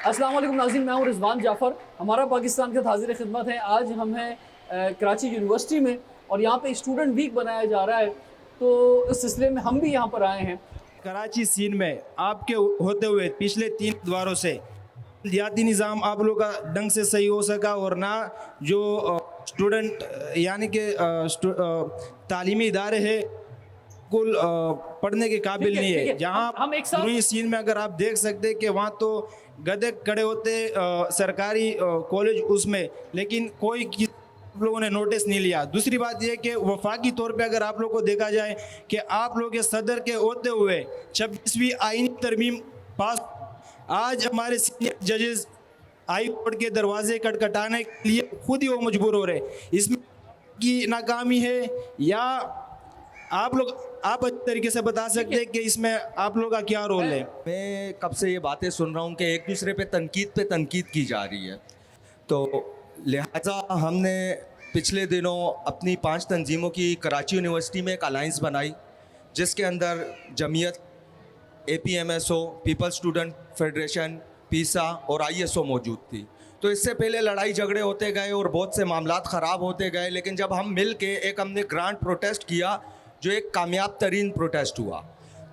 अस्सलाम वालेकुम नाज़रीन, मैं हूं रिजवान जाफ़र। हमारा पाकिस्तान का हाज़िर खिदमत है। आज हम हैं कराची यूनिवर्सिटी में और यहाँ पे स्टूडेंट वीक बनाया जा रहा है, तो इस सिलसिले में हम भी यहाँ पर आए हैं। कराची सीन में आपके होते हुए पिछले 3 द्वारों से मालियाती निज़ाम आप लोग का ढंग से सही हो सका और ना जो स्टूडेंट यानी कि तालीमी इदारे है कुल पढ़ने के काबिल नहीं है। जहाँ हम एक साथ सीन में अगर आप देख सकते हैं कि वहाँ तो गधे खड़े होते सरकारी कॉलेज उसमें, लेकिन कोई आप लोगों ने नोटिस नहीं लिया। दूसरी बात यह कि वफाकी तौर पे अगर आप लोग को देखा जाए कि आप लोग के सदर के होते हुए 26वीं आईनी तरमीम पास, आज हमारे सीनियर जजेस हाई कोर्ट के दरवाजे खटखटाने के लिए खुद ही वो मजबूर हो रहे। इसमें की नाकामी है या आप अच्छे तरीके से बता सकते हैं कि इसमें आप लोग का क्या रोल है? मैं कब से ये बातें सुन रहा हूँ कि एक दूसरे पे तनकीद की जा रही है, तो लिहाजा हमने पिछले दिनों अपनी 5 तंजीमों की कराची यूनिवर्सिटी में एक अलाइंस बनाई, जिसके अंदर Jamiat, APMSO, people's student federation, पीसा और ISO मौजूद थी। तो इससे पहले लड़ाई झगड़े होते गए और बहुत से मामलात ख़राब होते गए, लेकिन जब हम मिल के हमने ग्रांड प्रोटेस्ट किया जो एक कामयाब तरीन प्रोटेस्ट हुआ,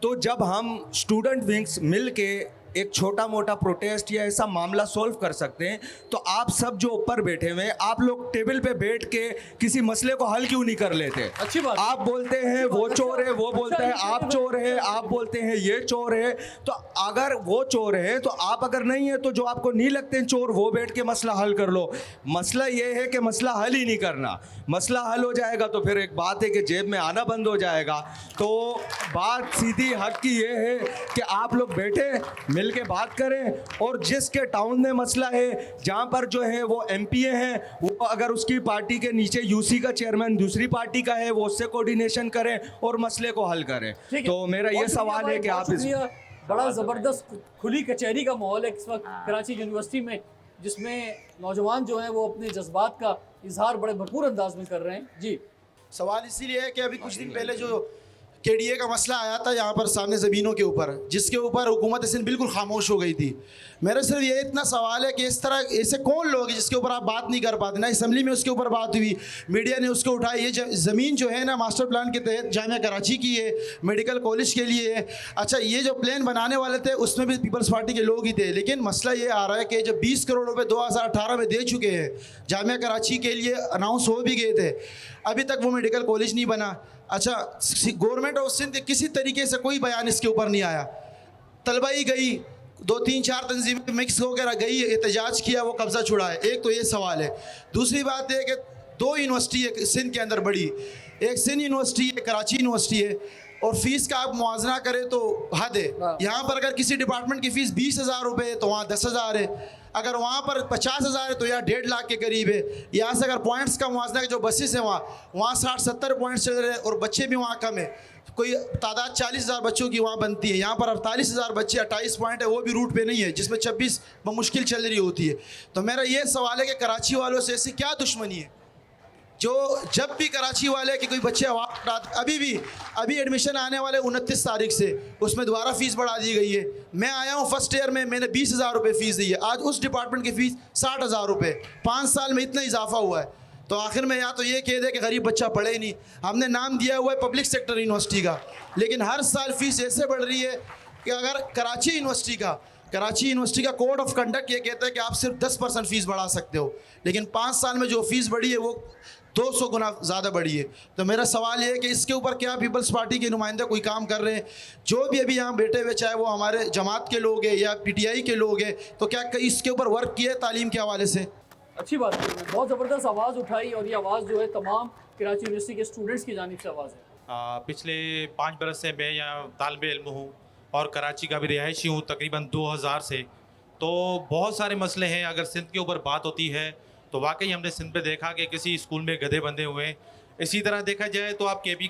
तो जब हम स्टूडेंट विंग्स मिल के एक छोटा मोटा प्रोटेस्ट या ऐसा मामला सॉल्व कर सकते हैं, तो आप सब जो ऊपर बैठे हुए हैं, आप लोग टेबल पे बैठ के किसी मसले को हल क्यों नहीं कर लेते? अच्छी बात। आप बोलते हैं वो चोर है, वो बोलता है आप चोर है, आप बोलते हैं ये चोर है। तो अगर वो चोर है तो आप, अगर नहीं है तो जो आपको नहीं लगते हैं चोर, वो बैठ के मसला हल कर लो। मसला ये है कि मसला हल ही नहीं करना। मसला हल हो जाएगा तो फिर एक बात है कि जेब में आना बंद हो जाएगा। तो बात सीधी हक की ये है कि आप लोग बैठे मिल के बात करें, और जिसके टाउन में मसला है, जहां पर जो है वो MPA है, वो अगर उसकी पार्टी के नीचे UC का चेयरमैन दूसरी पार्टी का है, वो उससे कोऑर्डिनेशन करें और मसले को हल करें। तो मेरा ये सवाल है कि आप इस बड़ा ज़बरदस्त खुली कचहरी का माहौल है इस वक्त कराची यूनिवर्सिटी में, जिसमें नौजवान जो हैं वो अपने जज्बात का इजहार बड़े भरपूर अंदाज में कर रहे हैं। जी, सवाल इसीलिए है कि अभी कुछ दिन पहले जो KDA का मसला आया था यहाँ पर सामने ज़मीनों के ऊपर, जिसके ऊपर हुकूमत सिंध बिल्कुल खामोश हो गई थी। मेरा सिर्फ ये इतना सवाल है कि इस तरह ऐसे कौन लोग हैं जिसके ऊपर आप बात नहीं कर पाते? ना असम्बली में उसके ऊपर बात हुई, मीडिया ने उसको उठाई। ये ज़मीन जो है ना मास्टर प्लान के तहत जामिया कराची की है, मेडिकल कॉलेज के लिए है। अच्छा, ये जो प्लान बनाने वाले थे उसमें भी पीपल्स पार्टी के लोग ही थे, लेकिन मसला ये आ रहा है कि जब 20 करोड़ रुपये 2018 में दे चुके हैं जामिया कराची के लिए, अनाउंस हो भी गए थे, अभी तक वो मेडिकल कॉलेज नहीं बना। अच्छा, गवर्नमेंट ऑफ सिंध किसी तरीके से कोई बयान इसके ऊपर नहीं आया। तलबा ही गई, 2-3-4 तंजीमें मिक्स होकर गई, एहतजाज किया, वो कब्ज़ा छुड़ाए। एक तो ये सवाल है। दूसरी बात है कि 2 यूनिवर्सिटी है सिंध के अंदर बड़ी, एक सिंध यूनिवर्सिटी है, कराची यूनिवर्सिटी है, और फीस का आप मुआवजना करें तो हद है। यहाँ पर अगर किसी डिपार्टमेंट की फ़ीस 20,000 रुपये है तो वहाँ 10,000 है। अगर वहाँ पर 50,000 है तो यहाँ 1.5 लाख के करीब है। यहाँ से अगर पॉइंट्स का मुआवजना, जो बसेस हैं वहाँ 60-70 पॉइंट्स चल रहे हैं, और बच्चे भी वहाँ कम है। कोई तादाद 40,000 बच्चों की वहाँ बनती है, यहाँ पर 48,000 बच्चे, 28 पॉइंट है, वो भी रूट पे नहीं है, जिसमें 26 मुश्किल चल रही होती है। तो मेरा ये सवाल है कि कराची वालों से ऐसी क्या दुश्मनी है जो जब भी कराची वाले कि कोई बच्चे आवाज़ उठाते, अभी एडमिशन आने वाले 29 तारीख से, उसमें दोबारा फ़ीस बढ़ा दी गई है। मैं आया हूँ फर्स्ट ईयर में, मैंने 20,000 रुपये फ़ीस दी है, आज उस डिपार्टमेंट की फ़ीस 60,000 रुपये। 5 साल में इतना इजाफा हुआ है। तो आखिर में या तो ये कह दे कि गरीब बच्चा पढ़े ही नहीं। हमने नाम दिया हुआ है पब्लिक सेक्टर यूनिवर्सिटी का, लेकिन हर साल फ़ीस ऐसे बढ़ रही है कि अगर कराची यूनिवर्सिटी का कोड ऑफ कंडक्ट ये कहता है कि आप सिर्फ 10% फ़ीस बढ़ा सकते हो, लेकिन 5 साल में जो फ़ीस बढ़ी है वो 200 गुना ज़्यादा बढ़ी है। तो मेरा सवाल ये है कि इसके ऊपर क्या पीपल्स पार्टी के नुमाइंदे कोई काम कर रहे हैं? जो भी अभी यहाँ बैठे हुए, चाहे वो हमारे जमात के लोग हैं या PTI के लोग हैं, तो क्या इसके ऊपर वर्क किया है तालीम के हवाले से? अच्छी बात है। बहुत ज़बरदस्त आवाज़ उठाई, और ये आवाज़ जो है तमाम कराची यूनिवर्सिटी के स्टूडेंट्स की जानिब से आवाज़ है। पिछले 5 बरस से मैं यहाँ तालिब इल्म हूँ और कराची का भी रिहायशी हूँ तकरीबन 2000 से। तो बहुत सारे मसले हैं। अगर सिंध के ऊपर बात होती है तो वाकई हमने सिंध पे देखा कि किसी स्कूल में गधे बंधे हुए हैं। इसी तरह देखा जाए तो आप KP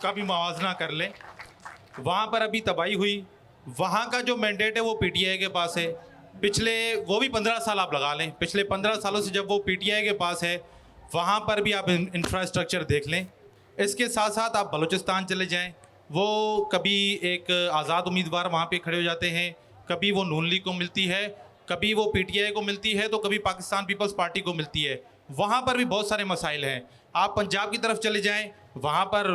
का भी मुआवजना कर लें, वहाँ पर अभी तबाही हुई। वहाँ का जो मैंडेट है वो PTI के पास है। पिछले वो भी 15 साल आप लगा लें, पिछले 15 सालों से जब वो PTI के पास है, वहाँ पर भी आप इंफ्रास्ट्रक्चर देख लें। इसके साथ साथ आप बलूचिस्तान चले जाएं, वो कभी एक आज़ाद उम्मीदवार वहाँ पे खड़े हो जाते हैं, कभी वो नून लीग को मिलती है, कभी वो पीटीआई को मिलती है तो कभी पाकिस्तान पीपल्स पार्टी को मिलती है। वहाँ पर भी बहुत सारे मसाइल हैं। आप पंजाब की तरफ चले जाएं, वहाँ पर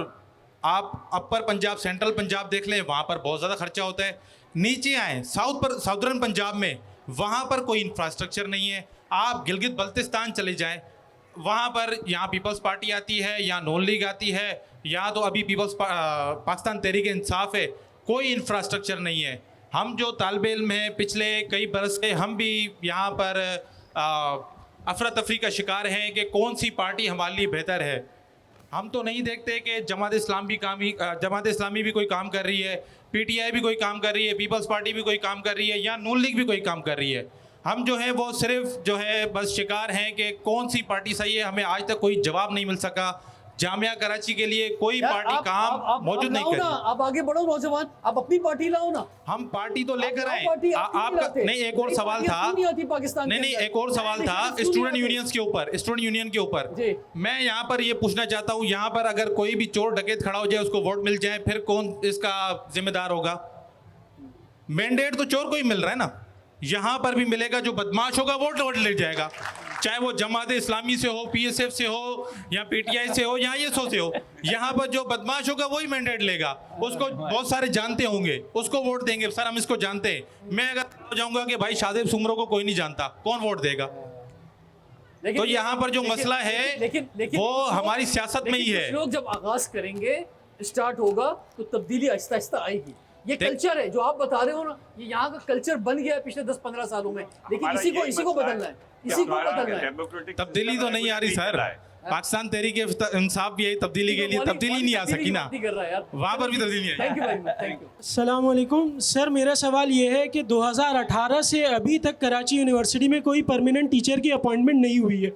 आप अपर पंजाब, सेंट्रल पंजाब देख लें, वहाँ पर बहुत ज़्यादा खर्चा होता है। नीचे आएँ साउदर्न पंजाब में, वहाँ पर कोई इंफ्रास्ट्रक्चर नहीं है। आप गिलगित बल्तिस्तान चले जाएँ, वहाँ पर यहाँ पीपल्स पार्टी आती है, यहाँ नून लीग आती है, यहाँ तो अभी पाकिस्तान तहरीक इंसाफ है, कोई इंफ्रास्ट्रक्चर नहीं है। हम जो तालिबे इल्म हैं, पिछले कई बरस से हम भी यहाँ पर अफरा तफरी का शिकार हैं कि कौन सी पार्टी हमारे लिए बेहतर है। हम तो नहीं देखते कि जमात इस्लामी भी कोई काम कर रही है, पीटीआई भी कोई काम कर रही है, पीपल्स पार्टी भी कोई काम कर रही है, या नून लीग भी कोई काम कर रही है। हम जो है वो सिर्फ जो है बस शिकार हैं कि कौन सी पार्टी सही है। हमें आज तक कोई जवाब नहीं मिल सका। जामिया कराची के लिए कोई पार्टी काम मौजूद नहीं करी। आप आगे बढ़ो नौजवान, आप अपनी पार्टी लाओ ना। हम पार्टी तो लेकर आए। पार्टी आपका नहीं, एक और सवाल था। नहीं, एक और सवाल था स्टूडेंट यूनियंस के ऊपर, स्टूडेंट यूनियन के ऊपर। मैं यहाँ पर ये पूछना चाहता हूँ, यहाँ पर अगर कोई भी चोर डकैत खड़ा हो जाए, उसको वोट मिल जाए, फिर कौन इसका जिम्मेदार होगा? मैंडेट तो चोर को ही मिल रहा है ना। यहाँ पर भी मिलेगा, जो बदमाश होगा वोट ले जाएगा, चाहे वो जमात इस्लामी से हो, पीएसएफ से हो, या पीटीआई से हो, या आईएसओ से हो। यहाँ पर जो बदमाश होगा वही मैंडेट लेगा। उसको बहुत सारे जानते होंगे, उसको वोट देंगे। सर हम इसको जानते हैं। मैं अगर हो जाऊंगा कि भाई शादेब सुमरो को कोई नहीं जानता, कौन वोट देगा? तो यहाँ पर जो मसला है वो हमारी सियासत में ही है। लोग जब आगाज करेंगे, स्टार्ट होगा, तो तब्दीली आहिस्ता आहिस्ता आएगी। ये कल्चर है जो आप बता रहे हो ना, ये यहाँ का कल्चर बन गया है पिछले 10-15 सालों में, लेकिन इसी को बदलना है, इसी को बदलना है। तब्दीली तो नहीं आ रही सर। पाकिस्तान तहरीक इंसाफ भी है, तब्दीली के लिए तब्दीली नहीं आ सकी ना, वहाँ पर भी तब्दीली thank you very much, thank you. अस्सलाम वालेकुम सर, मेरा सवाल ये है कि 2018 से अभी तक कराची यूनिवर्सिटी में कोई परमानेंट टीचर की अपॉइंटमेंट नहीं हुई है,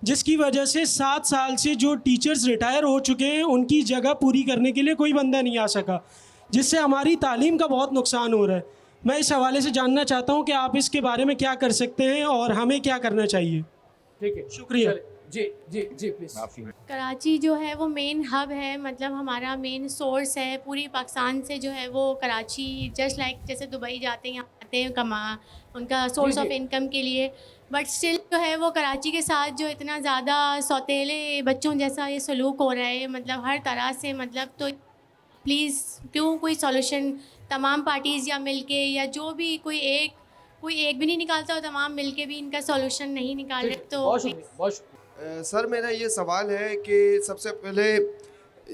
जिसकी वजह से 7 साल से जो टीचर्स रिटायर हो चुके हैं उनकी जगह पूरी करने के लिए कोई बंदा नहीं आ सका, जिससे हमारी तालीम का बहुत नुकसान हो रहा है। मैं इस हवाले से जानना चाहता हूँ कि आप इसके बारे में क्या कर सकते हैं और हमें क्या करना चाहिए। ठीक है, शुक्रिया। जी जी जी प्लीज़। कराची जो है वो मेन हब है, मतलब हमारा मेन सोर्स है। पूरी पाकिस्तान से जो है वो कराची जस्ट लाइक जैसे दुबई जाते हैं, यहाँ आते हैं कमा उनका सोर्स ऑफ इनकम के लिए, बट स्टिल जो है वो कराची के साथ जो इतना ज़्यादा सौतेले बच्चों जैसा ये सलूक हो रहा है, मतलब हर तरह से, मतलब तो प्लीज़ क्यों कोई सॉल्यूशन तमाम पार्टीज़ या मिलके, या जो भी कोई एक भी नहीं निकालता और तमाम मिलके भी इनका सॉल्यूशन नहीं निकाले तो। बहुत शुक्रिया। सर मेरा ये सवाल है कि सबसे पहले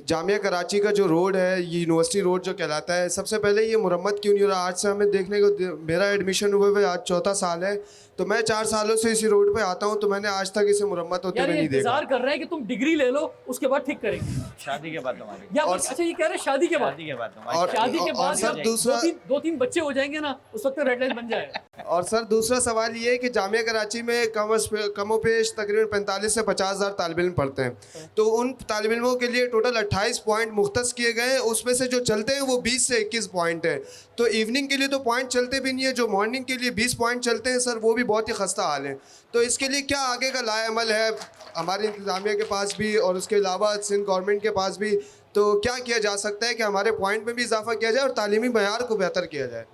जामिया कराची का जो रोड है, ये यूनिवर्सिटी रोड जो कहलाता है, सबसे पहले ये मुरम्मत क्यों नहीं हो रहा? आज से हमें देखने को, मेरा एडमिशन हुए हुए आज 4था साल है, तो मैं 4 सालों से इसी रोड पे आता हूँ, तो मैंने आज तक इसे मुरम्मत होते हुए नहीं देखा। इंतजार कर रहे हैं कि तुम डिग्री ले लो, उसके बाद ठीक करेंगे। शादी के बाद तुम्हारी, या अच्छा ये कह रहे हैं शादी के बाद, और शादी के बाद सर दूसरा 2-3 बच्चे हो जाएंगे ना, उस वक्त रेड लाइन बन जाएगा। और सर दूसरा सवाल ये है कि जामिया कराची में कमोपेश तकरीबन 45 से 50 हज़ार तालिब इल्म पढ़ते हैं, तो उन तालिब इल्मों के लिए टोटल 28 पॉइंट मुख्तस किए गए हैं, उसमें से जो चलते हैं वो 20 से 21 पॉइंट है। तो इवनिंग के लिए तो पॉइंट चलते भी नहीं है, जो मॉर्निंग के लिए 20 पॉइंट चलते हैं सर, वो भी बहुत ही खस्ता हाल है। तो इसके लिए क्या आगे का लाएअमल है हमारे इंतज़ामिया के पास भी और उसके अलावा सिंध गवर्नमेंट के पास भी? तो क्या किया जा सकता है कि हमारे पॉइंट में भी इजाफा किया जाए और तालीमी मयार को बेहतर किया जाए?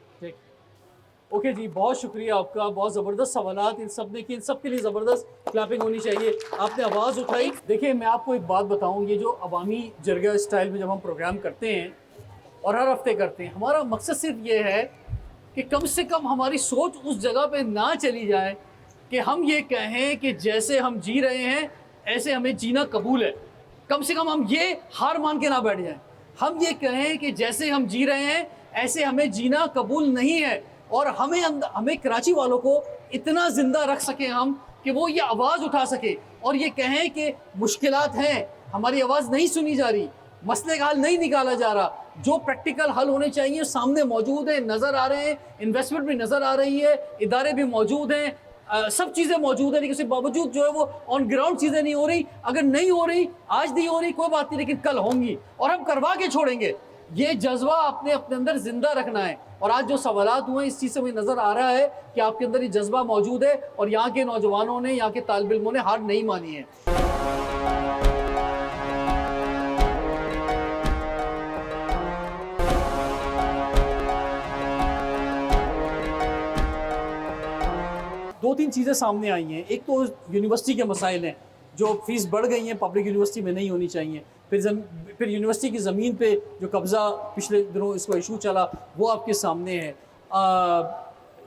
ओके जी, बहुत शुक्रिया आपका, बहुत ज़बरदस्त सवालात इन सब ने की, इन सब के लिए ज़बरदस्त क्लैपिंग होनी चाहिए। आपने आवाज़ उठाई। देखिए मैं आपको एक बात बताऊं, ये जो अवामी जरगा स्टाइल में जब हम प्रोग्राम करते हैं और हर हफ्ते करते हैं, हमारा मकसद सिर्फ ये है कि कम से कम हमारी सोच उस जगह पे ना चली जाए कि हम ये कहें कि जैसे हम जी रहे हैं ऐसे हमें जीना कबूल है। कम से कम हम ये हार मान के ना बैठ जाएं। हम ये कहें कि जैसे हम जी रहे हैं ऐसे हमें जीना कबूल नहीं है, और हमें कराची वालों को इतना ज़िंदा रख सकें हम कि वो ये आवाज़ उठा सके और ये कहें कि मुश्किलात हैं, हमारी आवाज़ नहीं सुनी जा रही, मसले का हल नहीं निकाला जा रहा, जो प्रैक्टिकल हल होने चाहिए सामने मौजूद हैं, नज़र आ रहे हैं, इन्वेस्टमेंट भी नज़र आ रही है, इदारे भी मौजूद हैं, सब चीज़ें मौजूद हैं, लेकिन उसके बावजूद जो है वो ऑन ग्राउंड चीज़ें नहीं हो रही। अगर नहीं हो रही, आज नहीं हो रही कोई बात नहीं, लेकिन कल होंगी और हम करवा के छोड़ेंगे। ये जज्बा आपने अपने अंदर जिंदा रखना है, और आज जो सवालात हुए इस चीज़ से मुझे नज़र आ रहा है कि आपके अंदर ये जज्बा मौजूद है, और यहाँ के नौजवानों ने, यहाँ के तालिब इल्मों ने हार नहीं मानी है। दो तीन चीज़ें सामने आई हैं। एक तो यूनिवर्सिटी के मसाइल हैं, जो फीस बढ़ गई हैं, पब्लिक यूनिवर्सिटी में नहीं होनी चाहिए। फिर यूनिवर्सिटी की ज़मीन पे जो कब्ज़ा पिछले दिनों इसको इशू चला वो आपके सामने है।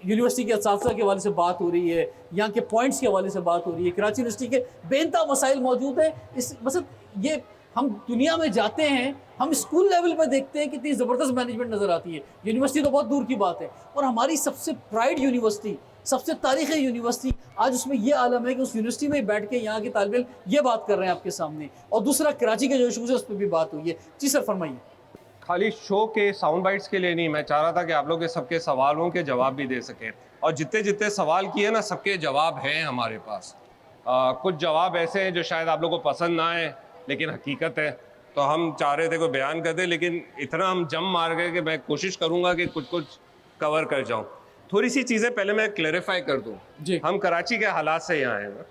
यूनिवर्सिटी के असातिज़ा के हवाले से बात हो रही है, यहाँ के पॉइंट्स के हवाले से बात हो रही है, कराची यूनिवर्सिटी के बेनता मसाइल मौजूद है। इस मतलब ये हम दुनिया में जाते हैं, हम स्कूल लेवल पर देखते हैं कितनी ज़बरदस्त मैनेजमेंट नज़र आती है, यूनिवर्सिटी तो बहुत दूर की बात है। और हमारी सबसे प्राइड यूनिवर्सिटी, सबसे तारीख़ी यूनिवर्सिटी, आज उसमें ये आलम है कि उस यूनिवर्सिटी में बैठ के यहाँ के तालिब इल्म ये बात कर रहे हैं आपके सामने। और दूसरा कराची के जो इशूज़ है उस पर भी बात हुई है। जी सर फरमाइए। खाली शो के साउंड बाइट्स के लिए नहीं, मैं चाह रहा था कि आप लोग के सबके सवालों के जवाब भी दे सकें, और जितने जितने सवाल किए ना सबके जवाब हैं हमारे पास। कुछ जवाब ऐसे हैं जो शायद आप लोग को पसंद ना आए लेकिन हकीकत है, तो हम चाह रहे थे कोई बयान कर दे, लेकिन इतना हम जम मार गए कि मैं कोशिश करूँगा कि कुछ कुछ कवर कर जाऊँ। थोड़ी सी चीज़ें पहले मैं क्लेरिफाई कर दूँ। हम कराची के हालात से यहाँ हैं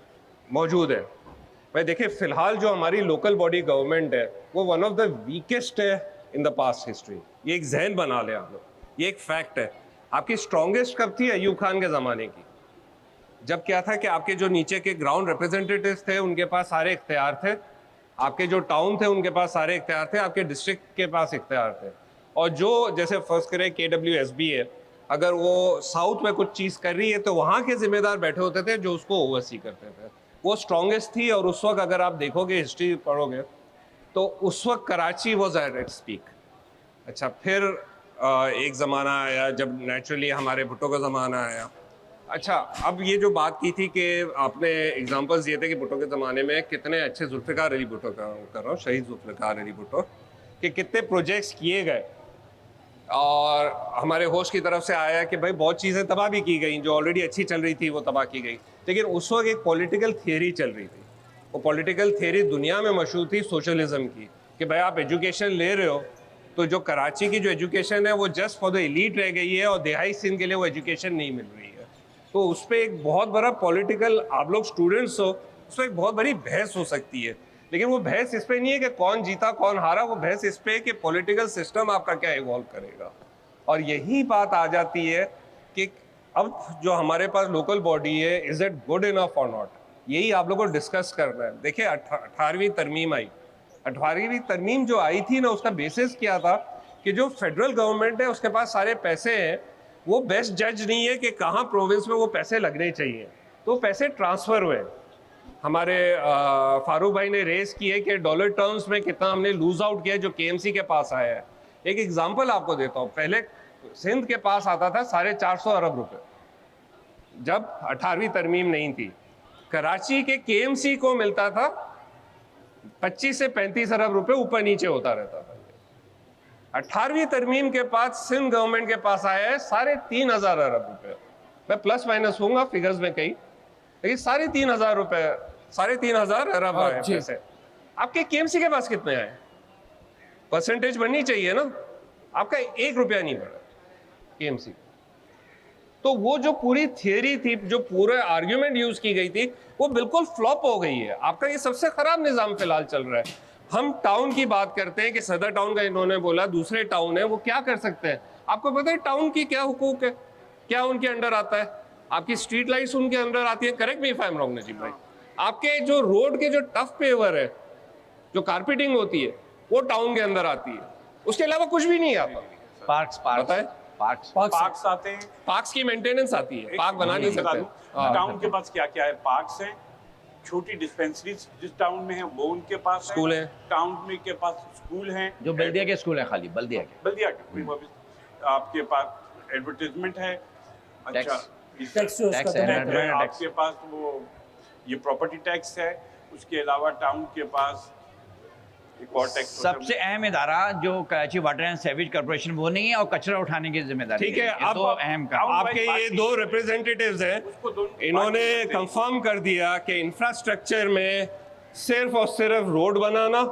मौजूद है। भाई देखिए, फ़िलहाल जो हमारी लोकल बॉडी गवर्नमेंट है वो वन ऑफ द वीकेस्ट है इन द पास्ट हिस्ट्री। ये एक जहन बना ले आप लोग, ये एक फैक्ट है। आपकी स्ट्रॉन्गेस्ट कब थी? अयूब खान के ज़माने की, जब क्या था कि आपके जो नीचे के ग्राउंड रिप्रेजेंटेटिव्स थे उनके पास सारे इख्तियार थे, आपके जो टाउन थे उनके पास सारे इख्तियार थे, आपके डिस्ट्रिक्ट के पास इख्तियार थे। और जो जैसे फर्स्ट करें KWSB है, अगर वो साउथ में कुछ चीज़ कर रही है तो वहाँ के जिम्मेदार बैठे होते थे जो उसको ओवरसी करते थे। वो स्ट्रॉन्गेस्ट थी। और उस वक्त अगर आप देखोगे, हिस्ट्री पढ़ोगे, तो उस वक्त Karachi was at its peak. अच्छा, फिर एक ज़माना आया जब नेचुरली हमारे भुट्टो का ज़माना आया। अच्छा, अब ये जो बात की थी कि आपने एग्जांपल्स दिए थे कि भुट्टो के ज़माने में कितने अच्छे, जुल्फ़िकार अली भुट्टो का कर रहा हूँ, शहीद जुल्फ़िकार अली भुट्टो, कि कितने प्रोजेक्ट्स किए गए। और हमारे होस्ट की तरफ से आया कि भाई बहुत चीज़ें तबाह भी की गई, जो ऑलरेडी अच्छी चल रही थी वो तबाह की गई। लेकिन उस वक्त एक पॉलिटिकल थियरी चल रही थी। वो पॉलिटिकल थियरी दुनिया में मशहूर थी सोशलिज्म की, कि भाई आप एजुकेशन ले रहे हो तो जो कराची की जो एजुकेशन है वो जस्ट फॉर द एलीट रह गई है और दिहाई सिंध के लिए वो एजुकेशन नहीं मिल रही है। तो उस पर एक बहुत बड़ा पॉलिटिकल, आप लोग स्टूडेंट्स हो, उस पर एक बहुत बड़ी बहस हो सकती है। लेकिन वो बहस इस पे नहीं है कि कौन जीता कौन हारा, वो बहस इस पे है कि पॉलिटिकल सिस्टम आपका क्या इवॉल्व करेगा। और यही बात आ जाती है कि अब जो हमारे पास लोकल बॉडी है, इज़ इट गुड इनफ और नॉट, यही आप लोगों को डिस्कस करना है। देखिए, 18वीं तरमीम आई, 18वीं तरमीम जो आई थी ना, उसका बेसिस क्या था कि जो फेडरल गवर्नमेंट है उसके पास सारे पैसे हैं, वो बेस्ट जज नहीं है कि कहाँ प्रोविंस में वो पैसे लगने चाहिए, तो पैसे ट्रांसफ़र हुए। हमारे फारूक भाई ने रेस की है कि डॉलर टर्म्स में कितना हमने लूज आउट किया जो KMC के पास आया है। एक एग्जांपल आपको देता हूँ, पहले सिंध के पास आता था 450 अरब रुपए, जब 18वीं तरमीम नहीं थी। कराची के KMC को मिलता था 25 से 35 अरब रुपए, ऊपर नीचे होता रहता था। 18वीं तरमीम के बाद सिंध गवर्नमेंट के पास आया है 3,500 अरब रुपए। मैं प्लस माइनस होऊंगा फिगर्स में कहीं, लेकिन 3,500 रुपए, 3,500 अरब आए पैसे। आपके KMC के पास कितने आए? परसेंटेज बननी चाहिए ना, आपका 1 रुपया नहीं बढ़ा KMC। तो वो जो पूरी थियरी थी, जो पूरा आर्ग्यूमेंट यूज की गई थी, वो बिल्कुल फ्लॉप हो गई है। आपका ये सबसे खराब निज़ाम फिलहाल चल रहा है। हम टाउन की बात करते हैं कि सदर टाउन का इन्होंने बोला, दूसरे टाउन है वो क्या कर सकते हैं। आपको पता है टाउन की क्या हुकूक है, क्या उनके अंडर आता है? आपकी स्ट्रीट लाइट्स उनके अंदर आती है, correct me if I am wrong Najeeb भाई। आपके जो रोड के जो टफ पेवर है, जो कारपेटिंग होती है, वो टाउन के अंदर आती है, उसके अलावा कुछ भी नहीं आता। पार्क्स पता है, पार्क्स आते हैं, पार्क्स की मेंटेनेंस आती है, पार्क बना नहीं सकते। टाउन के पास क्या क्या है? पार्क्स हैं, छोटी डिस्पेंसरीज जिस टाउन में है वो उनके पास स्कूल है, टाउन में के पास स्कूल हैं, जो बल्दिया के स्कूल है, खाली बल्दिया के आपके पास एडवर्टाइजमेंट है। अच्छा, टैक्स आपके पास वो ये प्रॉपर्टी टैक्स है। उसके अलावा टाउन के पास एक और टैक्स, सबसे अहम इदारा जो Karachi water and sewage corporation, वो नहीं है, और कचरा उठाने की जिम्मेदारी ठीक है। ये अब दो अहम काम। आपके ये 2 रिप्रेजेंटेटिव्स हैं, इन्होंने कंफर्म कर दिया कि इंफ्रास्ट्रक्चर में सिर्फ और सिर्फ रोड बनाना,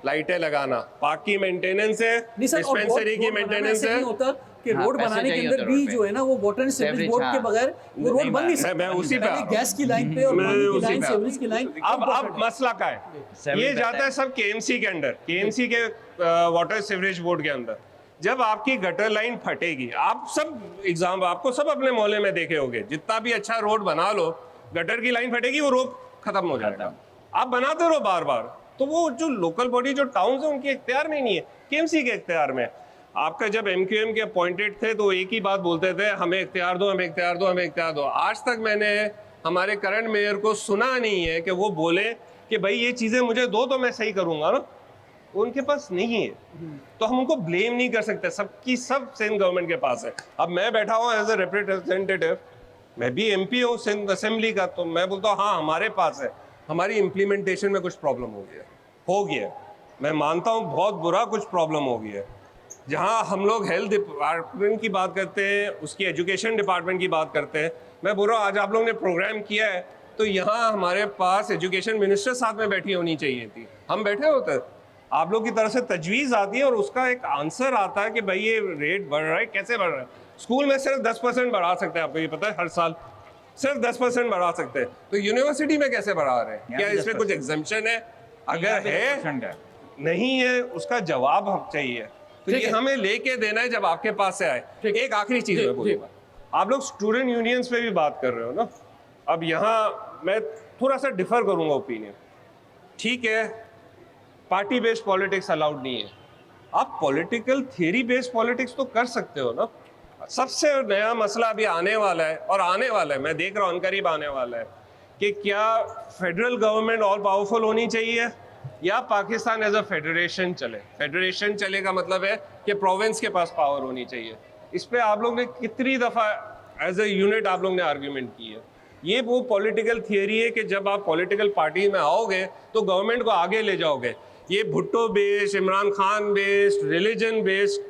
लाइटें लगाना, पार्क की मेंटेनेंस है, डिस्पेंसरी की मेंटेनेंस है। होता कि रोड बनाने के अंदर भी जो है ना, वो वाटर एंड सीवरेज बोर्ड के बगैर वो रोड बन नहीं सकता। मैं उसी पे गैस की लाइन पे और पानी की लाइन, सीवरेज की लाइन। अब मसला क्या है? ये जाता है सब KMC के अंडर, KMC के वाटर सीवरेज बोर्ड के अंदर। जब आपकी गटर लाइन फटेगी, आप सब एग्जाम आपको सब अपने मोहल्ले में देखे होंगे, जितना भी अच्छा रोड बना लो, गटर की लाइन फटेगी वो रोड खत्म हो जाएगा। आप बनाते रहो बार बार, तो वो जो लोकल बॉडी जो टाउन है उनके इख्तियार में नहीं है, केएमसी के इख्तियार में। आपका जब एमक्यूएम के अपॉइंटेड थे तो एक ही बात बोलते थे, हमें इख्तियार दो, हमें इख्तियार दो, हमें इख्तियार दो। आज तक मैंने हमारे करंट मेयर को सुना नहीं है कि वो बोले कि भाई ये चीज़ें मुझे दो तो मैं सही करूँगा ना। उनके पास नहीं है, तो हम उनको ब्लेम नहीं कर सकते। सबकी सब सिंध गवर्नमेंट के पास है। अब मैं बैठा हूँ एज ए रिप्रेजेंटेटिव, मैं भी एमपी हूँ सिंध असेंबली का, तो मैं बोलता हूँ हाँ हमारे पास है, हमारी इम्प्लीमेंटेशन में कुछ प्रॉब्लम हो गया। मैं मानता हूँ बहुत बुरा कुछ प्रॉब्लम हो गया है। जहाँ हम लोग हेल्थ डिपार्टमेंट की बात करते हैं, उसकी एजुकेशन डिपार्टमेंट की बात करते हैं, मैं बोल रहा हूँ आज आप लोगों ने प्रोग्राम किया है तो यहाँ हमारे पास एजुकेशन मिनिस्टर साथ में बैठी होनी चाहिए थी, हम बैठे होते। आप लोग की तरफ से तजवीज़ आती है और उसका एक आंसर आता है कि भाई ये रेट बढ़ रहा है, कैसे बढ़ रहा है। स्कूल में सिर्फ 10% बढ़ा सकते हैं, आपको ये पता है, हर साल सिर्फ 10% बढ़ा सकते हैं, तो यूनिवर्सिटी में कैसे बढ़ा रहे हैं? क्या इसमें कुछ एग्जम्पशन है? अगर है नहीं है उसका जवाब हम चाहिए, तो ये हमें लेके देना है जब आपके पास से आए। एक आखिरी चीज मैं बोलूंगा, आप लोग स्टूडेंट यूनियंस पे भी बात कर रहे हो ना, अब यहाँ मैं थोड़ा सा डिफर करूंगा ओपिनियन। ठीक है, पार्टी बेस्ड पॉलिटिक्स अलाउड नहीं है, आप पॉलिटिकल थियरी बेस्ड पॉलिटिक्स तो कर सकते हो ना। सबसे नया मसला अभी आने वाला है, और आने वाला है, मैं देख रहा हूँ अनकरीब आने वाला है, कि क्या फेडरल गवर्नमेंट ऑल पावरफुल होनी चाहिए या पाकिस्तान एज अ फेडरेशन चले। फेडरेशन चले का मतलब है कि प्रोविंस के पास पावर होनी चाहिए। इस पे आप लोग ने कितनी दफ़ा एज अ यूनिट आप लोग ने आर्ग्यूमेंट की है। ये वो पॉलिटिकल थियरी है कि जब आप पॉलिटिकल पार्टी में आओगे तो गवर्नमेंट को आगे ले जाओगे। ये Bhutto based, Imran Khan based, religion based,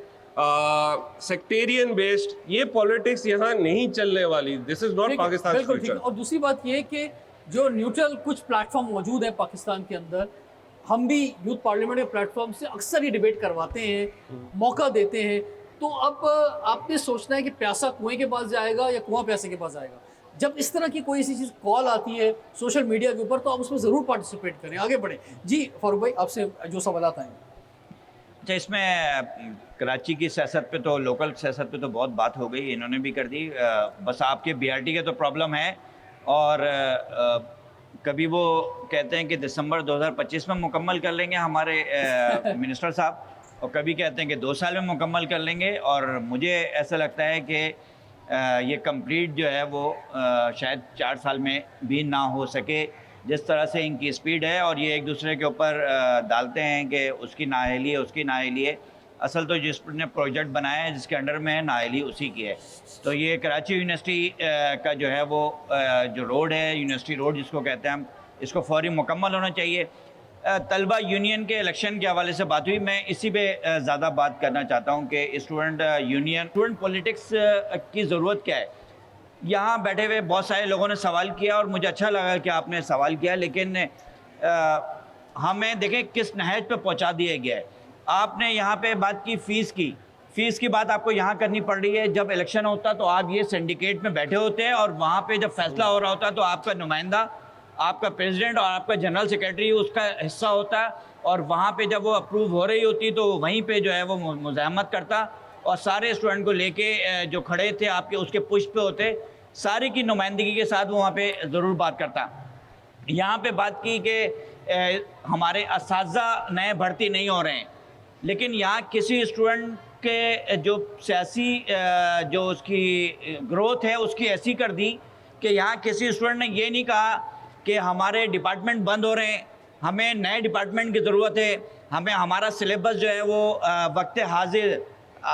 sectarian based, ये पॉलिटिक्स यहाँ नहीं चलने वाली। This is not Pakistan future. और दूसरी बात ये कि जो न्यूट्रल कुछ प्लेटफॉर्म मौजूद है पाकिस्तान के अंदर, हम भी यूथ पार्लियामेंट के प्लेटफॉर्म से अक्सर ये डिबेट करवाते हैं, मौका देते हैं। तो अब आपने सोचना है कि प्यासा कुएं के पास जाएगा या कुआं प्यासे के पास जाएगा। जब इस तरह की कोई ऐसी चीज़ कॉल आती है सोशल मीडिया के ऊपर, तो आप उसमें ज़रूर पार्टिसिपेट करें, आगे बढ़ें। जी फारूक भाई, आपसे जो सवाल आएंगे। अच्छा, इसमें कराची की सियासत पे तो, लोकल सियासत पे तो बहुत बात हो गई, इन्होंने भी कर दी। बस आपके BRT का तो प्रॉब्लम है, और कभी वो कहते हैं कि दिसंबर 2025 में मुकम्मल कर लेंगे हमारे मिनिस्टर साहब, और कभी कहते हैं कि 2 साल में मुकम्मल कर लेंगे। और मुझे ऐसा लगता है कि ये कंप्लीट जो है वो शायद 4 साल में भी ना हो सके, जिस तरह से इनकी स्पीड है। और ये एक दूसरे के ऊपर डालते हैं कि उसकी नाअहली है, उसकी नाअहली है। असल तो जिसने प्रोजेक्ट बनाया है, जिसके अंडर में है, नाअहली उसी की है। तो ये कराची यूनिवर्सिटी का जो है वो जो रोड है, यूनिवर्सिटी रोड जिसको कहते हैं हम, इसको फौरी मुकम्मल होना चाहिए। तलबा यूनियन के इलेक्शन के हवाले से बात हुई, मैं इसी पे ज़्यादा बात करना चाहता हूँ कि स्टूडेंट यूनियन, स्टूडेंट पॉलिटिक्स की ज़रूरत क्या है। यहाँ बैठे हुए बहुत सारे लोगों ने सवाल किया और मुझे अच्छा लगा कि आपने सवाल किया, लेकिन हमें देखें किस नहज पे पहुँचा दिया गया है। आपने यहाँ पे बात की फ़ीस की बात आपको यहाँ करनी पड़ रही है। जब इलेक्शन होता तो आप ये सिंडिकेट में बैठे होते हैं, और वहाँ पे जब फैसला हो रहा होता है तो आपका नुमाइंदा, आपका प्रेसिडेंट और आपका जनरल सेक्रेटरी उसका हिस्सा होता है, और वहाँ पे जब वो अप्रूव हो रही होती तो वहीं पे जो है वो मुज़ाहमत करता, और सारे स्टूडेंट को लेके जो खड़े थे आपके उसके पुश पे होते, सारी की नुमाइंदगी के साथ वो वहाँ पे ज़रूर बात करता। यहाँ पे बात की कि हमारे असातिज़ा नए भर्ती नहीं हो रहे हैं, लेकिन यहाँ किसी स्टूडेंट के जो सियासी जो उसकी ग्रोथ है उसकी ऐसी कर दी कि यहाँ किसी स्टूडेंट ने ये नहीं कहा कि हमारे डिपार्टमेंट बंद हो रहे हैं, हमें नए डिपार्टमेंट की ज़रूरत है, हमें हमारा सिलेबस जो है वो वक्त हाजिर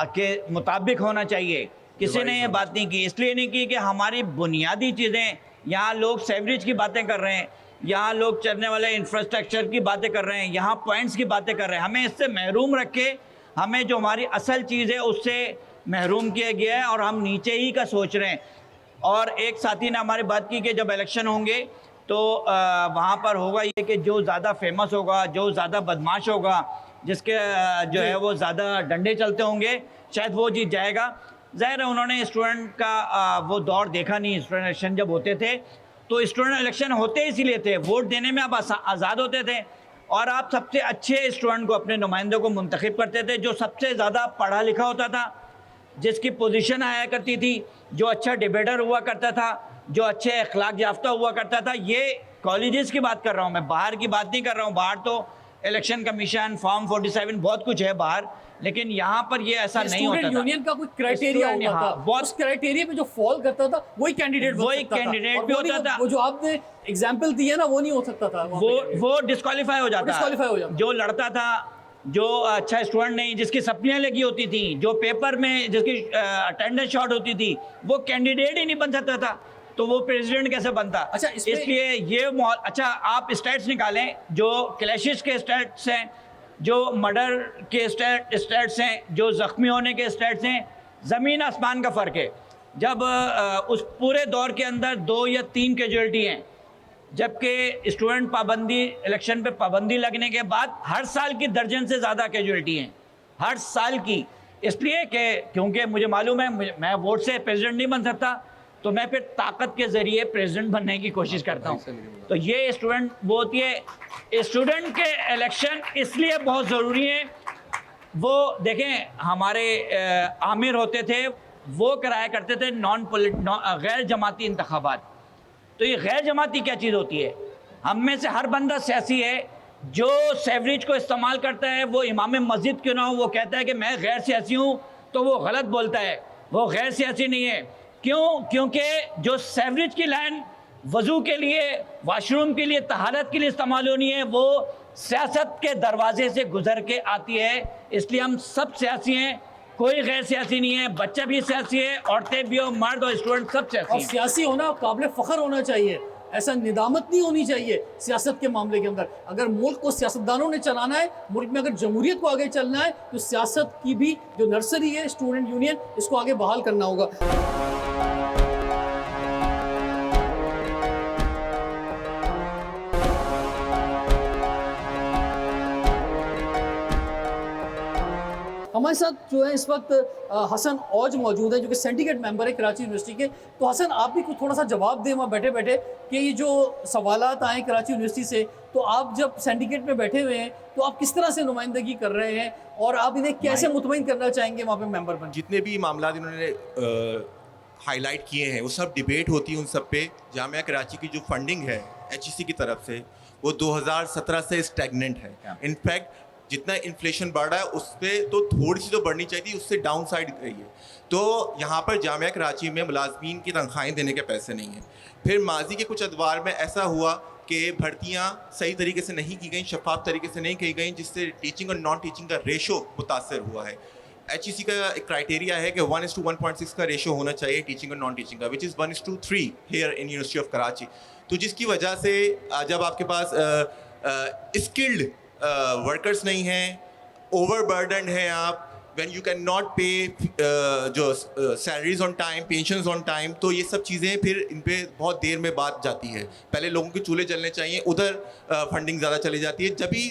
के मुताबिक होना चाहिए। किसी ने ये बात नहीं की। इसलिए नहीं की कि हमारी बुनियादी चीज़ें, यहाँ लोग सेवरेज की बातें कर रहे हैं, यहाँ लोग चलने वाले इंफ्रास्ट्रक्चर की बातें कर रहे हैं, यहाँ पॉइंट्स की बातें कर रहे हैं। हमें इससे महरूम रखे, हमें जो हमारी असल चीज़ है उससे महरूम किया गया है, और हम नीचे ही का सोच रहे हैं। और एक साथी ने हमारी बात की कि जब इलेक्शन होंगे तो वहाँ पर होगा ये कि जो ज़्यादा फेमस होगा, जो ज़्यादा बदमाश होगा, जिसके जो है वो ज़्यादा डंडे चलते होंगे, शायद वो जीत जाएगा। ज़ाहिर है उन्होंने स्टूडेंट का वो दौर देखा नहीं। स्टूडेंट इलेक्शन जब होते थे तो स्टूडेंट इलेक्शन होते इसीलिए थे, वोट देने में आप आज़ाद होते थे, और आप सबसे अच्छे स्टूडेंट को, अपने नुमाइंदों को मुंतखब करते थे, जो सबसे ज़्यादा पढ़ा लिखा होता था, जिसकी पोजीशन आया करती थी, जो अच्छा डिबेटर हुआ करता था, जो अच्छे अखलाक याफ्ता हुआ करता था। ये कॉलेजेस की बात कर रहा हूँ मैं, बाहर की बात नहीं कर रहा हूँ। बाहर तो इलेक्शन कमीशन, फॉर्म 47 बहुत कुछ है बाहर, लेकिन यहाँ पर ये ऐसा नहीं होता था। यूनियन का कोई क्राइटेरिया होता था, उस क्राइटेरिया पे जो फॉल करता था वही कैंडिडेट भी होता था। वो जो आपने एग्जांपल दी है ना, वो नहीं हो सकता था, वो डिस्क्वालीफाई हो जाता। जो लड़ता था, जो अच्छा स्टूडेंट नहीं, जिसकी सप्लियाँ लगी होती थी, जो पेपर में जिसकी अटेंडेंस शॉर्ट होती थी, वो कैंडिडेट ही नहीं बन सकता था, तो वो प्रेसिडेंट कैसे बनता? अच्छा, इसलिए ये अच्छा आप स्टैट्स निकालें, जो क्लैशेस के स्टैट्स हैं, जो मर्डर के स्टैट्स हैं, जो ज़ख्मी होने के स्टैट्स हैं, ज़मीन आसमान का फ़र्क है। जब उस पूरे दौर के अंदर 2 या 3 कैजुअल्टी हैं, जबकि स्टूडेंट पाबंदी, इलेक्शन पे पाबंदी लगने के बाद हर साल की दर्जन से ज़्यादा कैजुअल्टी हैं, हर साल की। इसलिए कि क्योंकि मुझे मालूम है मैं वोट से प्रेसिडेंट नहीं बन सकता, तो मैं फिर ताकत के ज़रिए प्रेसिडेंट बनने की कोशिश करता हूँ। तो ये स्टूडेंट वो होती है, स्टूडेंट के इलेक्शन इसलिए बहुत ज़रूरी है। वो देखें, हमारे आमिर होते थे, वो कराया करते थे गैर जमाती इंतखाबात। तो ये गैर जमाती क्या चीज़ होती है? हम में से हर बंदा सियासी है। जो सेवरेज को इस्तेमाल करता है, वो इमाम मस्जिद क्यों ना हो, वो कहता है कि मैं गैर सियासी हूँ, तो वो गलत बोलता है, वो गैर सियासी नहीं है। क्यों? क्योंकि जो सेवरेज की लाइन वज़ू के लिए, वाशरूम के लिए, तहारत के लिए इस्तेमाल होनी है, वो सियासत के दरवाजे से गुजर के आती है। इसलिए हम सब सियासी हैं, कोई गैर सियासी नहीं है। बच्चा भी सियासी है, औरतें भी हो, मर्द और स्टूडेंट सब सियासी हैं। सियासी होना काबिल फ़ख्र होना चाहिए, ऐसा निदामत नहीं होनी चाहिए सियासत के मामले के अंदर। अगर मुल्क को सियासतदानों ने चलाना है, मुल्क में अगर जमहूरियत को आगे चलना है, तो सियासत की भी जो नर्सरी है, स्टूडेंट यूनियन, इसको आगे बहाल करना होगा। हमारे साथ जो है इस वक्त हसन औज मौजूद है, जो कि सिंडिकेट मेंबर है कराची यूनिवर्सिटी के। तो हसन, आप भी कुछ थोड़ा सा जवाब दें वहाँ बैठे बैठे कि ये जो सवालात आए कराची यूनिवर्सिटी से, तो आप जब सिंडिकेट में बैठे हुए हैं, तो आप किस तरह से नुमाइंदगी कर रहे हैं और आप इन्हें कैसे मुतमईन करना चाहेंगे वहाँ पे मेंबर बन? जितने भी मामला इन्होंने हाईलाइट किए हैं, वो सब डिबेट होती है उन सब पे। जामिया कराची की जो फंडिंग है HEC की तरफ से, वो 2017 से स्टैगनेंट है। इनफैक्ट जितना इन्फ्लेशन बढ़ रहा है उस पर तो थोड़ी सी तो बढ़नी चाहिए थी, उससे डाउन साइड रही है। तो यहाँ पर जामिया कराची में मुलाजमीन की तनख्वाहें देने के पैसे नहीं हैं। फिर माजी के कुछ अदवार में ऐसा हुआ कि भर्तियाँ सही तरीके से नहीं की गई, शफाफ तरीके से नहीं की गई, जिससे टीचिंग और नॉन टीचिंग का रेशो मुतासर हुआ है। HEC का एक क्राइटेरिया है कि 1:1.6 का रेशो होना चाहिए टीचिंग और नॉन टीचिंग का, which is 1:3 here in university of Karachi. तो जिसकी वजह से जब आपके पास स्किल्ड वर्कर्स नहीं हैं, ओवरबर्डन है आप, व्हेन यू कैन नॉट पे जो salaries on time, pensions on time, तो ये सब चीज़ें फिर इन पे बहुत देर में बात जाती है। पहले लोगों के चूल्हे जलने चाहिए, उधर फंडिंग ज़्यादा चली जाती है, जब भी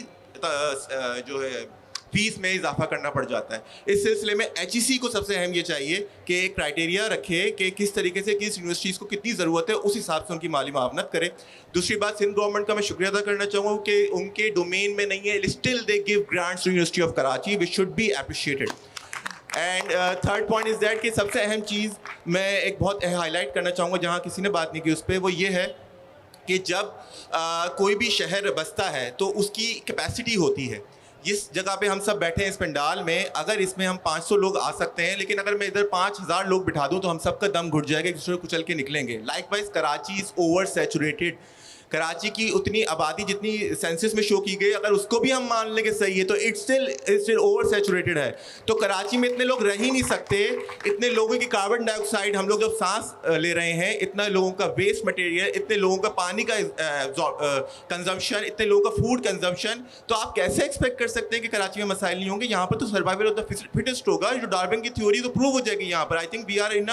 जो है फीस में इजाफा करना पड़ जाता है। इस सिलसिले में HEC को सबसे अहम ये चाहिए कि एक क्राइटेरिया रखे कि किस तरीके से किस यूनिवर्सिटीज़ को कितनी ज़रूरत है, उस हिसाब से उनकी माली मुआवनत करे। दूसरी बात, सिंध गवर्नमेंट का मैं शुक्रिया अदा करना चाहूँगा कि उनके डोमेन में नहीं है, still they give grants to university of Karachi, which should be appreciated. And third point is that कि सबसे अहम चीज़ मैं एक बहुत हाईलाइट करना चाहूँगा, जहाँ किसी ने बात नहीं की उस पर, वो ये है कि जब कोई भी शहर बसता है तो उसकी कैपेसिटी होती है। जिस जगह पे हम सब बैठे हैं इस पंडाल में, अगर इसमें हम 500 लोग आ सकते हैं, लेकिन अगर मैं इधर 5000 लोग बिठा दूं तो हम सबका दम घुट जाएगा, एक दूसरे को कुचल के निकलेंगे। Likewise Karachi is over saturated. Karachi की उतनी आबादी जितनी सेंसस में शो की गई, अगर उसको भी हम मान लेंगे सही है, तो इट्स स्टिल ओवर सैचुरेटेड है। तो कराची में इतने लोग रह ही नहीं सकते। इतने लोगों की कार्बन डाइऑक्साइड हम लोग जब सांस ले रहे हैं, इतना लोगों का वेस्ट मटेरियल, इतने लोगों का पानी का कंजम्पशन, इतने लोगों का फूड कंजम्पशन, तो आप कैसे एक्सपेक्ट कर सकते हैं कि कराची में मसाइल नहीं होंगे? यहाँ पर तो सर्वाइवल ऑफ द फिटेस्ट होगा। जो डार्विन की थ्योरी तो प्रूव हो जाएगी यहाँ पर। I think we are in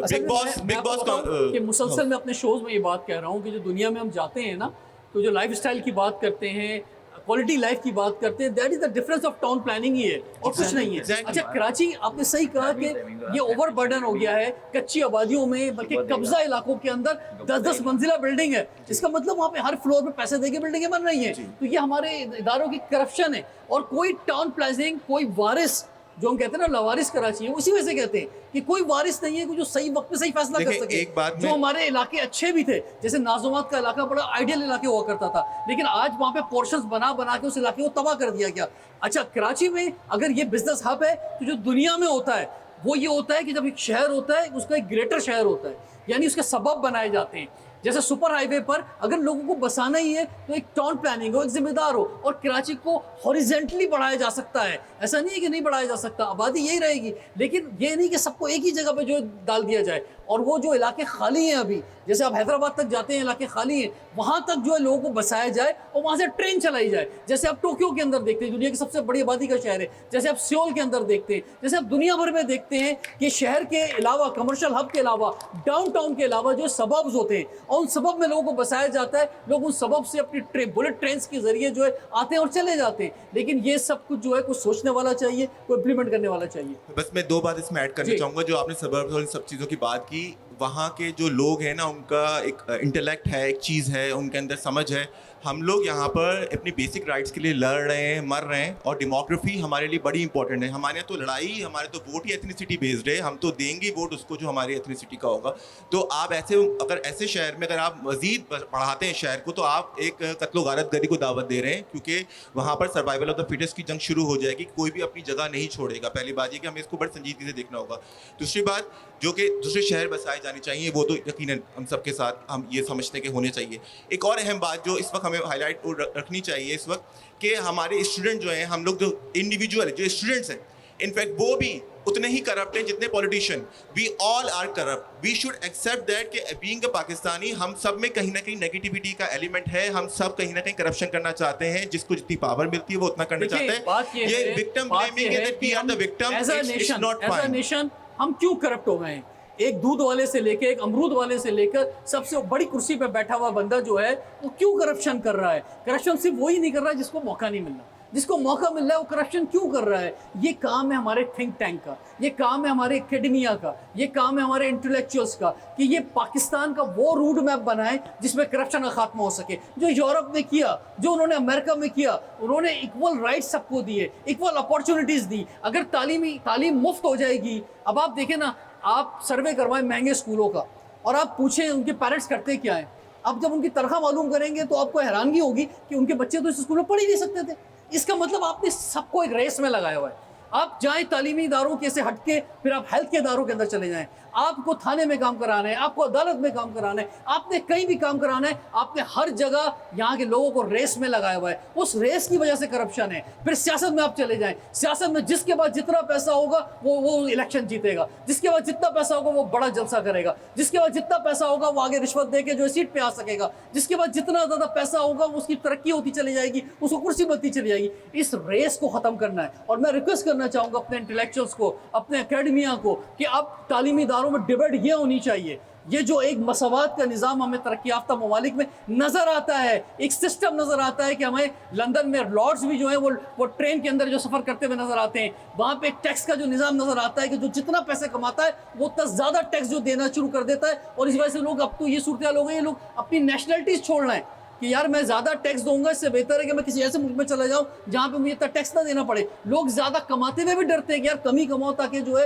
Bigg Boss. मुसलसल मैं अपने शोज में ये बात कह रहा हूँ कि जो दुनिया में हम जाते हैं ना, तो जो लाइफस्टाइल की बात करते हैं, क्वालिटी लाइफ की बात करते हैं, that is the difference of town planning ही है और कुछ नहीं है। exactly. अच्छा, कराची आपने सही कहा कि ये ओवरबर्डन हो गया है कच्ची आबादियों में, बल्कि कब्जा इलाकों के अंदर 10-10 मंजिला बिल्डिंग है। इसका मतलब वहाँ पे हर फ्लोर पे पैसे देके बिल्डिंगें बन रही हैं। तो ये हमारे इदारों की करप्शन है। और कोई टाउन प्लानिंग, कोई वारिस, जो हम कहते हैं ना लवारिस कराची है, उसी वजह से कहते हैं कि कोई वारिस नहीं है कि जो सही वक्त पे सही फैसला कर सके। एक बात जो हमारे इलाके अच्छे भी थे, जैसे नाजोमात का इलाका बड़ा आइडियल इलाके हुआ करता था, लेकिन आज वहाँ पे पोर्शंस बना बना के उस इलाके को तबाह कर दिया गया। अच्छा, कराची में अगर ये बिजनेस हब है तो जो दुनिया में होता है वो ये होता है कि जब एक शहर होता है उसका एक ग्रेटर शहर होता है, यानी उसके सबब बनाए जाते हैं। जैसे सुपर हाईवे पर अगर लोगों को बसाना ही है तो एक टाउन प्लानिंग हो, एक जिम्मेदार हो, और कराची को हॉरिजेंटली बढ़ाया जा सकता है। ऐसा नहीं है कि नहीं बढ़ाया जा सकता, आबादी यही रहेगी, लेकिन ये नहीं कि सबको एक ही जगह पे जो डाल दिया जाए। और वो जो इलाके खाली हैं अभी, जैसे आप हैदराबाद तक जाते हैं इलाके खाली हैं, वहाँ तक जो है लोगों को बसाया जाए और वहाँ से ट्रेन चलाई जाए। जैसे आप टोक्यो के अंदर देखते हैं, दुनिया की सबसे बड़ी आबादी का शहर है, जैसे आप सियोल के अंदर देखते हैं, जैसे आप दुनिया भर में देखते हैं कि शहर के अलावा, कमर्शियल हब के अलावा, डाउनटाउन के अलावा जो सबब्स होते हैं और उन सबब में लोगों को बसाया जाता है। लोग उन सबब से अपनी बुलेट ट्रेन के जरिए जो है आते हैं और चले जाते हैं। लेकिन ये सब कुछ जो है कुछ सोचने वाला चाहिए, कोई इम्प्लीमेंट करने वाला चाहिए। बस मैं 2 बात इसमें ऐड करना चाहूँगा। जो आपने सबब और इन सब चीज़ों की बात की, वहाँ के जो लोग हैं ना, उनका एक इंटेलेक्ट है, एक चीज़ है, उनके अंदर समझ है। हम लोग यहाँ पर अपनी बेसिक राइट्स के लिए लड़ रहे हैं, मर रहे हैं, और डेमोग्राफी हमारे लिए बड़ी इंपॉर्टेंट है। हमारे यहाँ तो लड़ाई, हमारे तो वोट ही एथनिसिटी बेस्ड है। हम तो देंगे वोट उसको जो हमारी एथनिसिटी का होगा। तो आप ऐसे, अगर ऐसे शहर में अगर आप मजीद बढ़ाते हैं शहर को, तो आप एक कत्लो गारतगरी को दावत दे रहे हैं, क्योंकि वहाँ पर सर्वाइवल ऑफ द फिटेस्ट की जंग शुरू हो जाएगी। कोई भी अपनी जगह नहीं छोड़ेगा। पहली बात ये कि हमें इसको बड़ी संजीदगी से देखना होगा। दूसरी बात, जो कि दूसरे शहर बसाए जाने चाहिए, वो तो यकीनन हम सबके साथ हम ये समझते हैं कि होने चाहिए। एक और अहम बात जो इस वक्त हमें हाईलाइट रखनी चाहिए इस वक्त, कि हमारे स्टूडेंट जो हैं, हम लोग जो इंडिविजुअल जो स्टूडेंट्स हैं, इनफैक्ट वो भी उतने ही करप्ट हैं जितने politician. We all are corrupt. We should accept that कि बीइंग अ पाकिस्तानी, हम सब में कहीं ना कहीं नेगेटिविटी का एलिमेंट है। हम सब कहीं ना कहीं करप्शन करना चाहते हैं। जिसको जितनी पावर मिलती है वो उतना करना चाहते हैं। ये विक्टिम ब्लेमिंग है that we are the victim. It's not fine. As a nation हम क्यों करप्ट हो गए हैं? एक दूध वाले से लेकर, एक अमरूद वाले से लेकर, सबसे बड़ी कुर्सी पे बैठा हुआ बंदा जो है वो क्यों करप्शन कर रहा है? करप्शन सिर्फ वही नहीं कर रहा है जिसको मौका नहीं मिल रहा। जिसको मौका मिल रहा है वो करप्शन क्यों कर रहा है? ये काम है हमारे थिंक टैंक का, ये काम है हमारे एकेडमिया का, ये काम है हमारे इंटेलेक्चुअल्स का, कि ये पाकिस्तान का वो रूट मैप बनाए जिसमें करप्शन का खात्मा हो सके। जो यूरोप ने किया, जो उन्होंने अमेरिका में किया, उन्होंने इक्वल राइट्स सबको दिए, इक्वल अपॉर्चुनिटीज़ दी। अगर तालीम मुफ्त हो जाएगी, अब आप देखें ना, आप सर्वे करवाएं महंगे स्कूलों का और आप पूछें उनके पेरेंट्स करते क्या हैं। अब जब उनकी तनख्वाह मालूम करेंगे तो आपको हैरानगी होगी कि उनके बच्चे तो इस स्कूल में पढ़ ही नहीं सकते थे। इसका मतलब आपने सबको एक रेस में लगाया हुआ है। आप जाएं तालीमी इदारों के से हटके, फिर आप हेल्थ के इदारों के अंदर चले जाएं। आपको थाने में काम कराना है, आपको अदालत में काम कराना है, आपने कहीं भी काम कराना है, आपने हर जगह यहाँ के लोगों को रेस में लगाया हुआ है। उस रेस की वजह से करप्शन है। फिर सियासत में आप चले जाएं, सियासत में जिसके पास जितना पैसा होगा वो इलेक्शन जीतेगा, जिसके पास जितना पैसा होगा वो बड़ा जलसा करेगा, जिसके पास जितना पैसा होगा वो आगे रिश्वत दे के जो सीट पे आ सकेगा, जिसके पास जितना ज़्यादा पैसा होगा उसकी तरक्की होती चली जाएगी, उसको कुर्सी बनती चली जाएगी। इस रेस को ख़त्म करना है। और मैं रिक्वेस्ट करना चाहूँगा अपने इंटेलेक्चुअल्स को, अपने एकेडमिया को, कि अब तालीमी इदारों में डिबेट ये होनी चाहिए। ये जो एक मसवात का निज़ाम हमें तरक्की याफ्ता ममालिक में नज़र आता है, एक सिस्टम नज़र आता है कि हमें लंदन में लॉर्ड्स भी जो है वो ट्रेन के अंदर जो सफ़र करते हुए नज़र आते हैं, वहाँ पे एक टैक्स का जो निज़ाम नज़र आता है कि जो जितना पैसे कमाता है वो उतना ज़्यादा टैक्स जो देना शुरू कर देता है। और इस वजह से लोग, अब तो ये सूरत हो गई है, लोग अपनी नेशनलिटीज़ छोड़ रहे हैं कि यार मैं ज़्यादा टैक्स दूंगा, इससे बेहतर है कि मैं किसी ऐसे मुल्क में चला जाऊं जहां पे मुझे इतना टैक्स ना देना पड़े। लोग ज़्यादा कमाते हुए भी डरते हैं कि यार कम ही कमाओ ताकि जो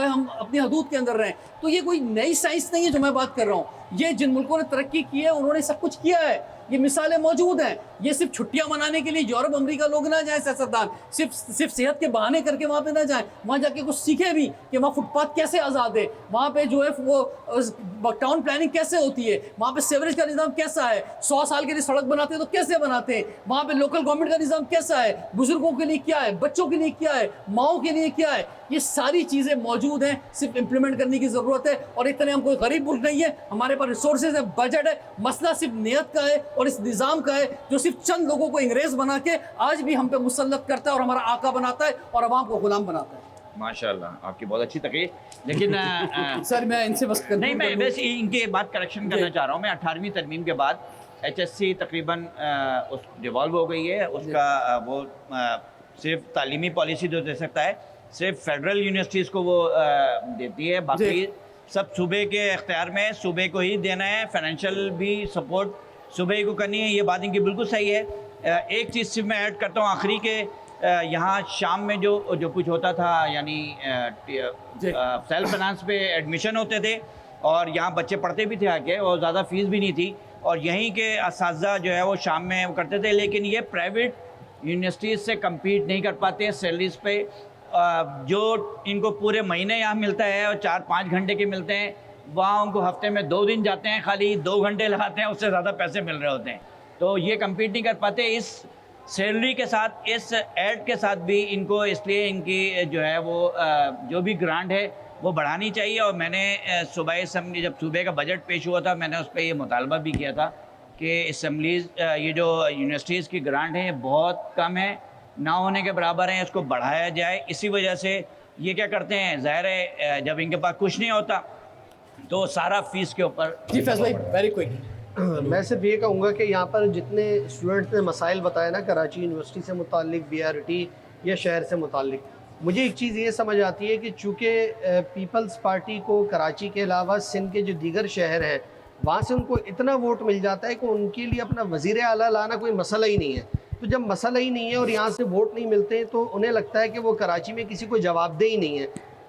है हम अपनी हदूद के अंदर रहें। तो ये कोई नई साइंस नहीं है जो मैं बात कर रहा हूँ। ये जिन मुल्कों ने तरक्की की है उन्होंने सब कुछ किया है, ये मिसालें मौजूद हैं। ये सिर्फ छुट्टियां मनाने के लिए यूरोप अमेरिका लोग ना जाएं सियासतदान, सिर्फ सेहत के बहाने करके वहाँ पे ना जाएं, वहाँ जाके कुछ सीखे भी कि वहाँ फुटपाथ कैसे आज़ाद है, वहाँ पे जो है वो टाउन प्लानिंग कैसे होती है, वहाँ पे सेवरेज का निज़ाम कैसा है, 100 साल के लिए सड़क बनाते हैं तो कैसे बनाते हैं, वहाँ पे लोकल गवर्नमेंट का निज़ाम कैसा है, बुजुर्गों के लिए क्या है, बच्चों के लिए क्या है, माओ के लिए क्या है। ये सारी चीज़ें मौजूद हैं, सिर्फ इम्प्लीमेंट करने की ज़रूरत है। और इतने हम कोई गरीब मुल्क नहीं है, हमारे पास रिसोर्सेज है, बजट है। मसला सिर्फ नियत का है और इस निज़ाम का है जो सिर्फ चंद लोगों को अंग्रेज बना के आज भी हम पे मुसल्लत करता है और हमारा आका बनाता है और अवाम को गुलाम बनाता है। माशाल्लाह, आपकी बहुत अच्छी तकरीर। लेकिन सर मैं इनसे बस नहीं, मैं बस इनके बाद करेक्शन करना चाह रहा हूँ। मैं 18वीं तरमीम के बाद HSC तकरीबन उस डिवॉल्व हो गई है, उसका वो सिर्फ तालीमी पॉलिसी जो दे सकता है सिर्फ फेडरल यूनिवर्सिटीज़ को वो देती है, बाकी सब सूबे के इख्तियार में, सूबे को ही देना है, फाइनेंशियल भी सपोर्ट सूबे को करनी है। ये बात इनकी बिल्कुल सही है। एक चीज़ सिर्फ मैं ऐड करता हूँ आखिरी के, यहाँ शाम में जो कुछ होता था, यानी सेल्फ फाइनेंस पे एडमिशन होते थे और यहाँ बच्चे पढ़ते भी थे आके, और ज़्यादा फीस भी नहीं थी, और यहीं के असातिज़ा जो है वो शाम में करते थे। लेकिन ये प्राइवेट यूनिवर्सिटीज़ से कम्पीट नहीं कर पाते सैलरीज़ पे। जो इनको पूरे महीने यहाँ मिलता है और 4-5 घंटे के मिलते हैं, वहाँ उनको हफ्ते में 2 दिन जाते हैं, खाली 2 घंटे लगाते हैं, उससे ज़्यादा पैसे मिल रहे होते हैं। तो ये कम्पीट नहीं कर पाते इस सैलरी के साथ, इस ऐड के साथ भी इनको, इसलिए इनकी जो है वो जो भी ग्रांट है वो बढ़ानी चाहिए। और मैंने सूबाई असम्बली, जब सूबे का बजट पेश हुआ था, मैंने उस पर ये मुतालबा भी किया था कि असम्बलीज़, ये जो यूनिवर्सिटीज़ की ग्रांट है ये बहुत कम है, ना होने के बराबर हैं, इसको बढ़ाया जाए। इसी वजह से ये क्या करते हैं, ज़ाहिर है जब इनके पास कुछ नहीं होता तो सारा फीस के ऊपर। जी फैज़ भाई, वेरी क्विक। मैं सिर्फ ये कहूँगा कि यहाँ पर जितने स्टूडेंट्स ने मसाइल बताए ना, कराची यूनिवर्सिटी से मुतालिक, BRT या शहर से मुतालिक, मुझे एक चीज़ ये समझ आती है कि चूँकि पीपल्स पार्टी को कराची के अलावा सिंध के जो दीगर शहर हैं वहाँ से उनको इतना वोट मिल जाता है कि उनके लिए अपना वज़ीर आला लाना कोई मसला ही नहीं है। तो जब मसला ही नहीं है और यहाँ से वोट नहीं मिलते तो उन्हें लगता है कि वो कराची में किसी को जवाबदेही ही नहीं है,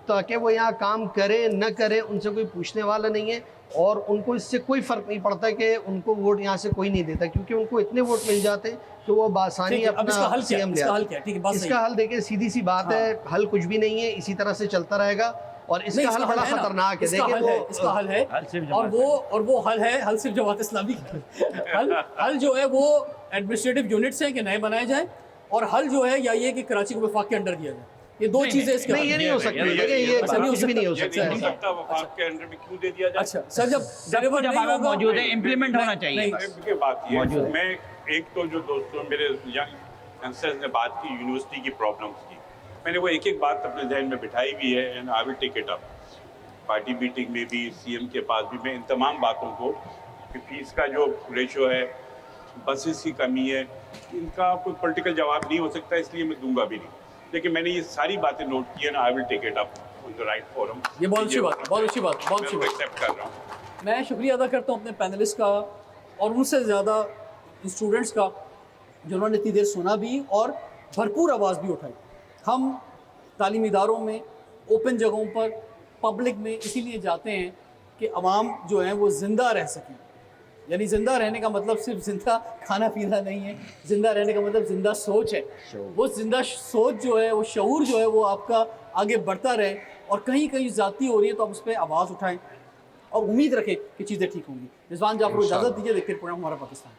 ताकि वो यहाँ काम करे न करे उनसे कोई पूछने वाला नहीं है, और उनको इससे कोई फ़र्क नहीं पड़ता कि उनको वोट यहाँ से कोई नहीं देता, क्योंकि उनको इतने वोट मिल जाते हैं कि वो बासानी अपना CM ले आते। इसका हल देखिए, सीधी सी बात है, हल कुछ भी नहीं है, इसी तरह से चलता रहेगा, और इसका हल बड़ा खतरनाक है। देखिए इसका हल है, और वो हल है, हल सिर्फ जमात इस्लामी हल जो है वो एडमिनिस्ट्रेटिव यूनिट्स हैं कि नए बनाए जाए, और हल जो है या ये कि कराची को वफाक के अंडर दिया जाए। ये दो चीजें इसके नहीं, ये नहीं हो सकती, ये कुछ भी नहीं हो सकता। वफाक के अंडर में क्यों दे दिया जाए? अच्छा सर, जब मौजूद है, इम्प्लीमेंट होना चाहिए। बात ये है, मैं एक तो जो दोस्तों मेरे यंगस्टर्स ने बात की यूनिवर्सिटी की प्रॉब्लम्स की, मैंने वो एक बात अपने जहन में बिठाई भी है, and I will take it up. Party meeting में भी, CM के पास भी, मैं इन तमाम बातों को, कि फीस का जो रेशो है, बसेस की कमी है, इनका कोई पॉलिटिकल जवाब नहीं हो सकता, इसलिए मैं दूंगा भी नहीं। लेकिन मैंने ये सारी बातें नोट की है ना, I will take it up on the right forum. ये बहुत अच्छी बात है, बहुत अच्छी बात, बहुत अच्छी बात। एक्सेप्ट कर रहा हूँ। मैं शुक्रिया अदा करता हूँ अपने पैनलिस्ट का, और उनसे ज़्यादा स्टूडेंट्स का, जिन्होंने इतनी देर सुना भी और भरपूर आवाज़ भी उठाई। हम तालीमी इदारों में, ओपन जगहों पर, पब्लिक में इसीलिए जाते हैं कि अवाम जो है वो ज़िंदा रह सकें। यानी ज़िंदा रहने का मतलब सिर्फ ज़िंदा खाना पीना नहीं है, ज़िंदा रहने का मतलब ज़िंदा सोच है। वो ज़िंदा सोच जो है, वो शऊर जो है, वो आपका आगे बढ़ता रहे, और कहीं कहीं ज़्यादती हो रही है तो आप उस पर आवाज़ उठाएं और उम्मीद रखें कि चीज़ें ठीक होंगी। रिजवान जाफर, इजाज़त दीजिए, देखते हैं प्रोग्राम हमारा पाकिस्तान।